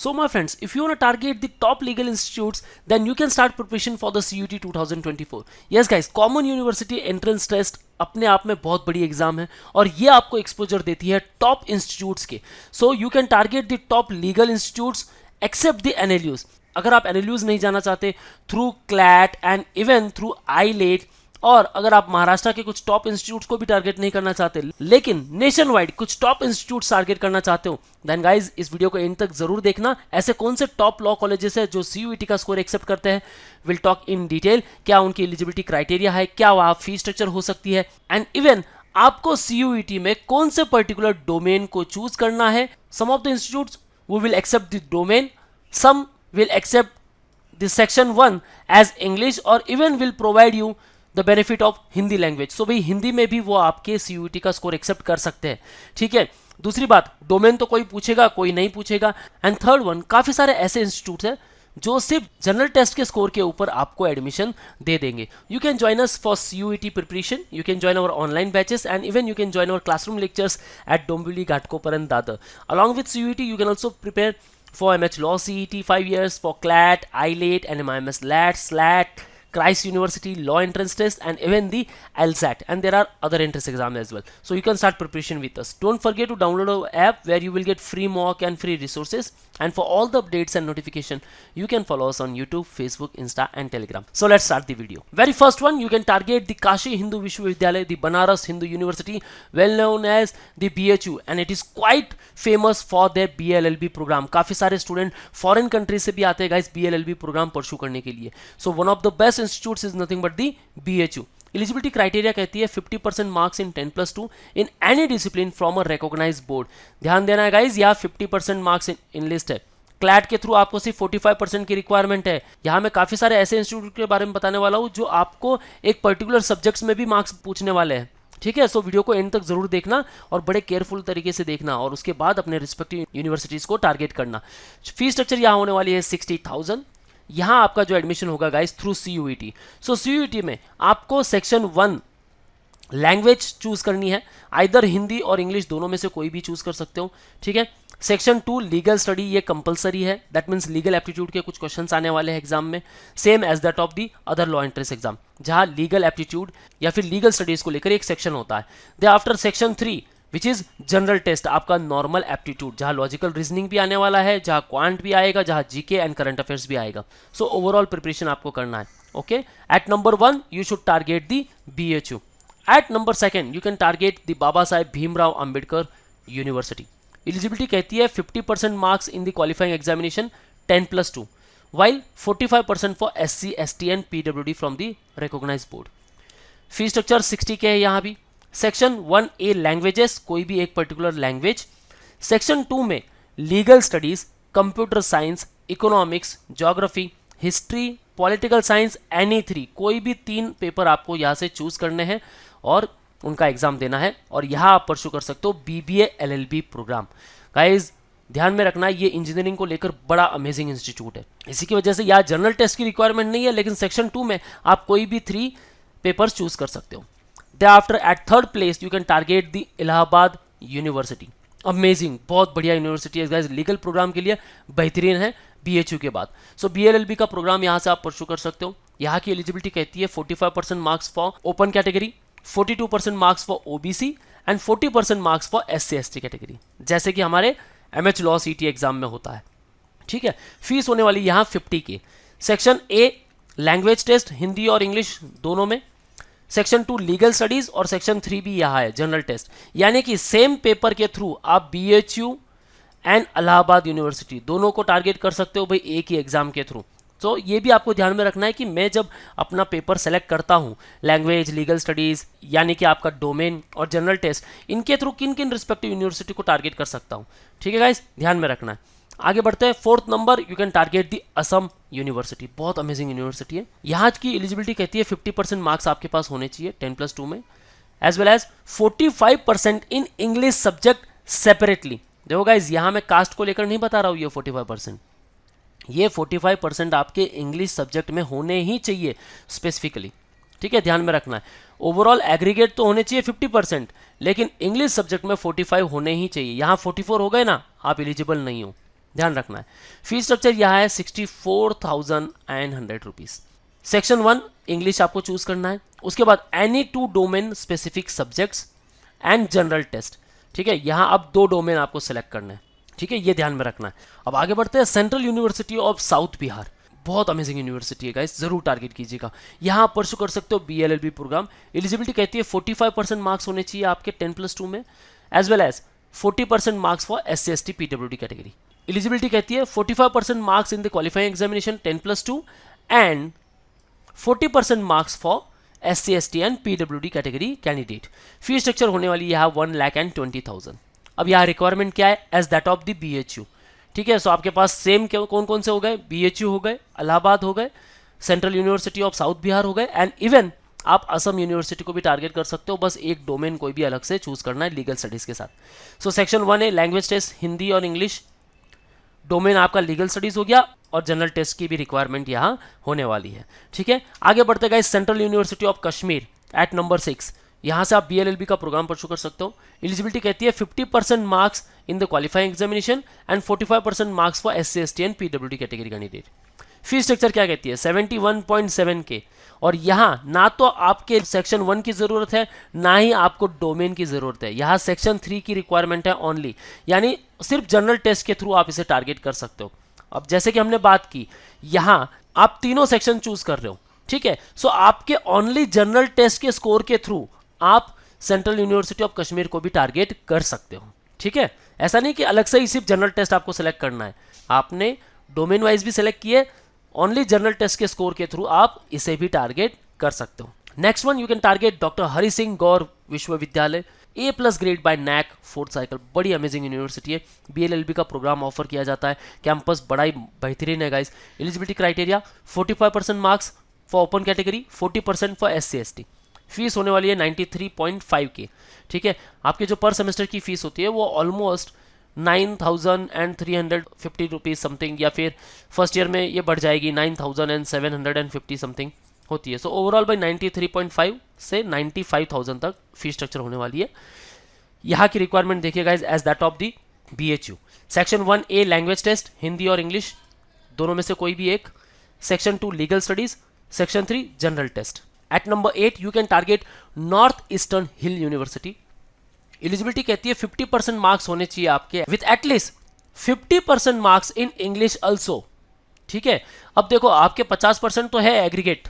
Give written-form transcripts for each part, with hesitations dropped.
So my friends, if you want to target the top legal institutes, then you can start preparation for the CUET 2024. Yes guys, common university entrance test अपने आप में बहुत बड़ी exam है और ये आपको एक्सपोजर देती है टॉप इंस्टीट्यूट्स के. So you can target the top legal institutes except the NLUs. अगर आप एनएलयूज नहीं जाना चाहते, through CLAT and even through AILET, और अगर आप महाराष्ट्र के कुछ टॉप इंस्टीट्यूट्स को भी टारगेट नहीं करना चाहते लेकिन नेशन वाइड कुछ टॉप इंस्टीट्यूट्स टारगेट करना चाहते हो, देन गाइज इस वीडियो को एंड तक जरूर देखना. ऐसे कौन से टॉप लॉ कॉलेजेस है जो सीयूईटी का स्कोर एक्सेप्ट करते हैं, विल टॉक इन डिटेल. क्या उनकी एलिजिबिलिटी क्राइटेरिया है, क्या वहां फी स्ट्रक्चर हो सकती है, एंड इवन आपको सीयूईटी में कौन से पर्टिकुलर डोमेन को चूज करना है. सम ऑफ द इंस्टीट्यूट्स वो will accept the domain, some will accept the section 1 as English, और even will provide you the benefit of Hindi language. So भाई हिंदी में भी वो आपके सीयूईटी का स्कोर एक्सेप्ट कर सकते हैं. ठीक है, दूसरी बात, डोमेन तो कोई पूछेगा कोई नहीं पूछेगा. एंड थर्ड वन, काफी सारे ऐसे इंस्टीट्यूट हैं जो सिर्फ जनरल टेस्ट के स्कोर के ऊपर आपको एडमिशन दे देंगे. You can join us for CUET preparation, you can join our online batches, and even you can join our classroom lectures at Dombivli, Ghatkopar and Dadar. Along with CUET you can also prepare for MH Law CET 5 years, for CLAT, ILAT, and MIMS LAT, SLAT, Christ University Law Entrance Test, and even the LSAT, and there are other entrance exams as well. So you can start preparation with us. Don't forget to download our app where you will get free mock and free resources, and for all the updates and notification you can follow us on YouTube, Facebook, Insta, and Telegram. So let's start the video. Very first one, you can target the Kashi Hindu Vishwavidyalaya, the Banaras Hindu University, well known as the BHU, and it is quite famous for their BLLB program. काफी सारे student foreign country से भी आते हैं guys BLLB programme pursue करने के लिए. So one of the best institutes is nothing but the BHU. Eligibility criteria कहती है 50% marks in 10+2 in any discipline from a recognised board. ध्यान देना है गाइस, यहाँ 50% मार्क्स इन लिस्ट है. क्लैट के थ्रू आपको सिर्फ 45% की रिक्वायरमेंट है. यहाँ मैं काफी सारे ऐसे इंस्टीट्यूट के बारे में बताने वाला हूँ जो आपको एक पर्टिकुलर सब्जेक्ट्स में भी मार्क्स पूछने वाले हैं. ठीक है, सो वीडियो को एंड तक जरूर देखना और बड़े केयरफुल तरीके से देखना, और उसके बाद अपने रिस्पेक्टिव यूनिवर्सिटीज को टारगेट करना. फी स्ट्रक्चर यहाँ होने वाली है 60,000. यहाँ आपका जो एडमिशन होगा गाइस थ्रू सीयूईटी. सो सीयूईटी में आपको सेक्शन 1 लैंग्वेज चूज करनी है, आइदर हिंदी और इंग्लिश दोनों में से कोई भी चूज कर सकते हो. ठीक है, सेक्शन 2 लीगल स्टडी, ये कंपलसरी है. दैट मीन्स लीगल एप्टीट्यूड के कुछ क्वेश्चंस आने वाले हैं एग्जाम में, same as that of the other law entrance exam, जहां लीगल एप्टीट्यूड या फिर लीगल स्टडीज को लेकर एक सेक्शन होता है. They after section 3 which is general test, आपका नॉर्मल एप्टीट्यूड, जहां लॉजिकल रीजनिंग भी आने वाला है, जहां क्वांट भी आएगा, जहां जीके एंड करंट अफेयर्स भी आएगा. सो ओवरऑल प्रिपरेशन आपको करना है. Okay, at number 1 you should target the BHU. At number 2 you can target the Baba Saheb Bhimrao Ambedkar university. Eligibility कहती है 50% marks in the qualifying examination 10+2, while 45% for SC, ST and PWD from the recognised board. Fee structure 60K है यहाँ भी. Section 1A languages, कोई भी एक particular language. Section 2 में legal studies, computer science, economics, geography, history, political science, any 3, कोई भी 3 paper आपको यहाँ से चूज करने हैं और उनका एग्जाम देना है, और यहाँ आप परस्यू कर सकते हो BBA LLB प्रोग्राम. गाइज ध्यान में रखना, ये इंजीनियरिंग को लेकर बड़ा अमेजिंग इंस्टीट्यूट है. इसी की वजह से यहाँ जनरल टेस्ट की रिक्वायरमेंट नहीं है, लेकिन सेक्शन 2 में आप कोई भी 3 पेपर्स चूज कर सकते हो. Thereafter at third place you can target the Allahabad university. Amazing, बहुत बढ़िया यूनिवर्सिटी है गाइस, लीगल प्रोग्राम के लिए बेहतरीन है BHU के बाद. सो BLLB का प्रोग्राम यहाँ से आप परस्यू कर सकते हो. यहाँ की एलिजिबिलिटी कहती है 45% marks for open category, 42% marks for OBC and 40% marks for SC ST category, जैसे कि हमारे MH Law CET एग्जाम में होता है. ठीक है, फीस होने वाली यहाँ 50K. Section A language test, Hindi और इंग्लिश दोनों में. सेक्शन 2 लीगल स्टडीज, और सेक्शन 3 भी यहाँ है जनरल टेस्ट. यानी कि सेम पेपर के थ्रू आप BHU एंड इलाहाबाद यूनिवर्सिटी दोनों को टारगेट कर सकते हो भाई एक ही एग्जाम के थ्रू. तो ये भी आपको ध्यान में रखना है कि मैं जब अपना पेपर सेलेक्ट करता हूँ, लैंग्वेज, लीगल स्टडीज, यानी कि आपका डोमेन और जनरल टेस्ट, इनके थ्रू किन किन रिस्पेक्टिव यूनिवर्सिटी को टारगेट कर सकता हूँ. ठीक है गाइस, ध्यान में रखना है. आगे बढ़ते हैं. 4th number you can target the Assam university. बहुत अमेजिंग यूनिवर्सिटी है. यहाँ की एलिजिबिलिटी कहती है 50% मार्क्स आपके पास होने चाहिए 10+2 में, as well as 45% in English subject separately. देखो गाइज, यहाँ मैं कास्ट को लेकर नहीं बता रहा हूँ. ये 45%, ये 45% आपके इंग्लिश सब्जेक्ट में होने ही चाहिए स्पेसिफिकली. ठीक है, ध्यान में रखना है. ओवरऑल एग्रीगेट तो होने चाहिए 50%, लेकिन इंग्लिश सब्जेक्ट में 45 होने ही चाहिए. यहाँ 44 हो गए ना, आप एलिजिबल नहीं हो. ध्यान रखना है। फीस स्ट्रक्चर यहाँ है 64,100 रुपीज़। सेक्शन 1 इंग्लिश आपको चूज करना है, उसके बाद any 2 domain specific subjects and general test. ठीक है, यहाँ अब 2 डोमेन आपको सेलेक्ट करना है। ठीक है, ये ध्यान में रखना है। अब आगे बढ़ते हैं। Central university of south Bihar, बहुत अमेजिंग यूनिवर्सिटी है गाइस, जरूर टारगेट कीजिएगा। यहाँ आप परसू कर सकते हो BLLB प्रोग्राम। एलिजिबिलिटी कहती है 45% मार्क्स होने चाहिए आपके 10+2 में, as well as 40% marks for SC/ST PWD category. Eligibility कहती है 45% marks in the qualifying examination 10+2 and 40% marks for SC/ST and PWD category candidate. Fee structure होने वाली यहाँ 1,20,000। अब यहाँ रिक्वायरमेंट क्या है, as that of the BHU। ठीक है, सो आपके पास सेम कौन कौन से हो गए, BHU हो गए, इलाहाबाद हो गए, central university of south Bihar हो गए, एंड इवन आप असम यूनिवर्सिटी को भी टारगेट कर सकते हो। बस एक डोमेन कोई भी अलग से चूज करना है लीगल स्टडीज के साथ। सो सेक्शन 1 है लैंग्वेज टेस्ट हिंदी और इंग्लिश, डोमेन आपका लीगल स्टडीज हो गया, और जनरल टेस्ट की भी रिक्वायरमेंट यहाँ होने वाली है। ठीक है, आगे बढ़ते गए। Central university of Kashmir at number 6, यहाँ से आप BLLB का प्रोग्राम परसू कर सकते हो। एलिजिबिलिटी कहती है 50% marks in the qualifying examination and 45% marks for SC/ST and PWD category candidate. Fee structure क्या कहती है, 71.7K। और यहाँ ना तो आपके सेक्शन 1 की जरूरत है, ना ही आपको डोमेन की जरूरत है। यहाँ सेक्शन 3 की रिक्वायरमेंट है ओनली, यानी सिर्फ जनरल टेस्ट के थ्रू आप इसे टारगेट कर सकते हो। अब जैसे कि हमने बात की, यहाँ आप तीनों सेक्शन चूज कर रहे हो। ठीक है, सो आपके ओनली जनरल टेस्ट के स्कोर के थ्रू आप सेंट्रल यूनिवर्सिटी ऑफ कश्मीर को भी टारगेट कर सकते हो। ठीक है, ऐसा नहीं कि अलग से ही सिर्फ जनरल टेस्ट आपको सेलेक्ट करना है, आपने डोमेन वाइज भी सेलेक्ट किए, ओनली जनरल टेस्ट के स्कोर के थ्रू आप इसे भी टारगेट कर सकते हो। Next one, you can target doctor Hari Singh Gaur Vishwavidyalaya, A+ grade by NAC 4th cycle, बड़ी अमेजिंग यूनिवर्सिटी है। BLLB का प्रोग्राम ऑफर किया जाता है, कैंपस बड़ा ही बेहतरीन है guys. Eligibility criteria 45% marks for open category, 40% for SC/ST। Fees होने वाली है 93.5K। ठीक है, आपके जो पर सेमेस्टर की फीस होती है वो ऑलमोस्ट 9,350 रुपीज़ समथिंग, या फिर फर्स्ट ईयर में ये बढ़ जाएगी 9,750 समथिंग होती है। सो ओवरऑल बाई 93.5 से 95,000 तक फी स्ट्रक्चर होने वाली है। यहाँ की रिक्वायरमेंट देखिएगा as that of the BHU। Section 1A language test Hindi और इंग्लिश, दोनों में से कोई भी एक। Section 2 legal studies, section 3 general test. At number 8 you can target north eastern hill university. Eligibility कहती है 50% मार्क्स होने चाहिए आपके with at least 50% marks in English also. ठीक है, अब देखो आपके 50% तो है एग्रीगेट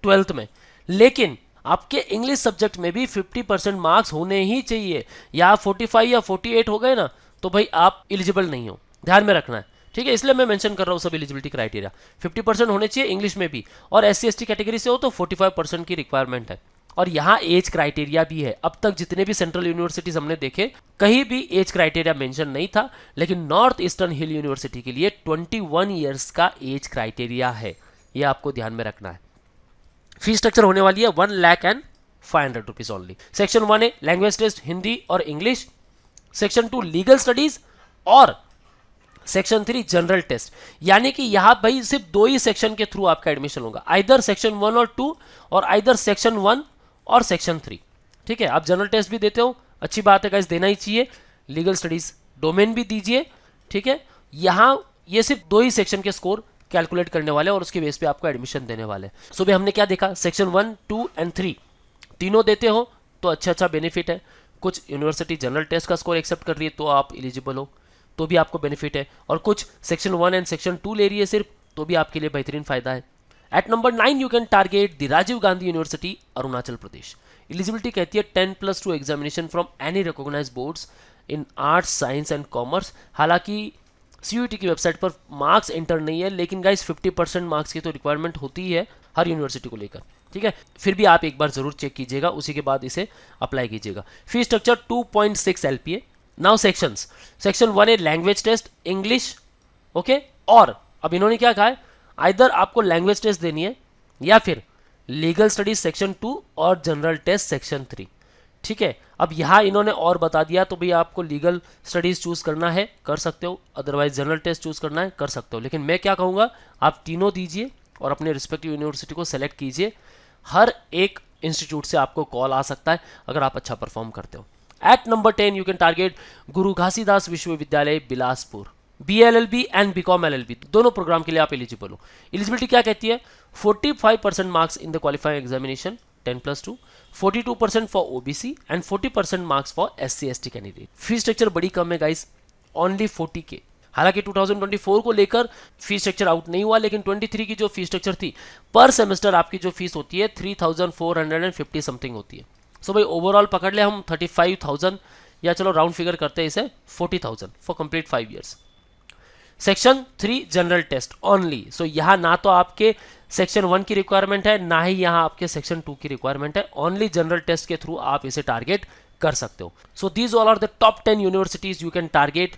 12th में, लेकिन आपके इंग्लिश सब्जेक्ट में भी 50% मार्क्स होने ही चाहिए। या 45 या 48 हो गए ना, तो भाई आप एलिजिबल नहीं हो, ध्यान में रखना है। ठीक है, इसलिए मैं मेंशन कर रहा हूं सब एलिजिबिलिटी क्राइटेरिया। 50% होने चाहिए इंग्लिश में भी, और SC/ST कैटेगरी से हो तो 45% की रिक्वायरमेंट है। और यहाँ एज क्राइटेरिया भी है। अब तक जितने भी सेंट्रल यूनिवर्सिटीज हमने देखे, कहीं भी एज क्राइटेरिया मेंशन नहीं था, लेकिन नॉर्थ ईस्टर्न हिल यूनिवर्सिटी के लिए 21 ईयर्स का एज क्राइटेरिया है, ये आपको ध्यान में रखना है। फी स्ट्रक्चर होने वाली है 1,05,000 rupees only. Section 1A language test Hindi और इंग्लिश, सेक्शन 2 लीगल स्टडीज, और सेक्शन 3 जनरल टेस्ट। यानी कि यहां भाई सिर्फ 2 ही सेक्शन के थ्रू आपका एडमिशन होगा, आइदर सेक्शन 1 और 2, और आइदर सेक्शन 1 और सेक्शन 3। ठीक है, आप जनरल टेस्ट भी देते हो, अच्छी बात है गाइस, देना ही चाहिए। लीगल स्टडीज डोमेन भी दीजिए। ठीक है, यहां ये सिर्फ 2 ही सेक्शन के स्कोर कैलकुलेट करने वाले और उसके बेस पे आपको एडमिशन देने वाले। सो भी हमने क्या देखा, सेक्शन 1, 2 एंड 3 तीनों देते हो तो अच्छा बेनिफिट है। कुछ यूनिवर्सिटी जनरल टेस्ट का स्कोर एक्सेप्ट कर रही है तो आप एलिजिबल हो, तो भी आपको बेनिफिट है, और कुछ सेक्शन 1 एंड सेक्शन 2 ले रही है सिर्फ, तो भी आपके लिए बेहतरीन फायदा है। At number 9 you can target the Rajiv Gandhi university Arunachal Pradesh. Eligibility कहती है 10+2 examination from any recognised boards in arts, science and commerce. हालांकि CUET की वेबसाइट पर मार्क्स एंटर नहीं है, लेकिन गाइस 50% मार्क्स की तो रिक्वायरमेंट होती है हर यूनिवर्सिटी को लेकर। ठीक है, फिर भी आप एक बार जरूर चेक कीजिएगा, उसी के बाद इसे अप्लाई कीजिएगा। Fee structure 2.6 LPA। Now sections, section 1A language test English, okay, और अब इन्होंने क्या कहा है, आइदर आपको लैंग्वेज टेस्ट देनी है या फिर लीगल स्टडीज सेक्शन 2 और जनरल टेस्ट सेक्शन 3। ठीक है, अब यहाँ इन्होंने और बता दिया, तो भैया आपको लीगल स्टडीज चूज करना है कर सकते हो, अदरवाइज जनरल टेस्ट चूज करना है कर सकते हो। लेकिन मैं क्या कहूँगा, आप तीनों दीजिए और अपने रिस्पेक्टिव यूनिवर्सिटी को सेलेक्ट कीजिए। हर एक इंस्टीट्यूट से आपको कॉल आ सकता है अगर आप अच्छा परफॉर्म करते हो। At number 10 you can target Guru Ghasidas Vishwavidyalaya Bilaspur. BLLB and BCom LLB दोनों प्रोग्राम के लिए आप एलिजिबल हो। एलिजिबिलिटी क्या कहती है? 45% marks in the qualifying examination 10+2, 42% for OBC and 40% marks for SC/ST candidate. Fees structure बड़ी कम है गाइस, ओनली 40K। हालांकि 2024 को लेकर फीस स्ट्रक्चर आउट नहीं हुआ, लेकिन 23 की जो फीस स्ट्रक्चर थी, पर सेमेस्टर आपकी जो फीस होती है 3450 समथिंग होती है। सो भाई ओवरऑल पकड़ ले हम 35,000, या चलो राउंड फिगर करते हैं इसे 40,000 for complete 5 years. Section 3 general test only. So यहाँ ना तो आपके सेक्शन 1 की रिक्वायरमेंट है, ना ही यहाँ आपके सेक्शन 2 की रिक्वायरमेंट है। ओनली जनरल टेस्ट के थ्रू आप इसे टारगेट कर सकते हो। So these all are the top 10 universities you can target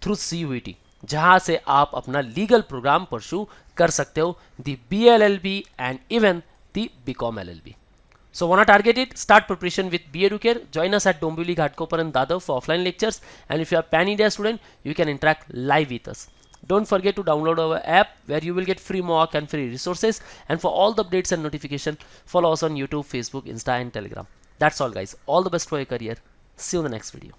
through CUET, जहां से आप अपना लीगल प्रोग्राम परस्यू कर सकते हो, the BLLB and even the BCom LLB. So wanna target it? Start preparation with B Educare. Join us at Dombivli, Ghatkopar and Dadar for offline lectures. And if you are Pan India student, you can interact live with us. Don't forget to download our app where you will get free mock and free resources. And for all the updates and notification, follow us on YouTube, Facebook, Insta and Telegram. That's all guys. All the best for your career. See you in the next video.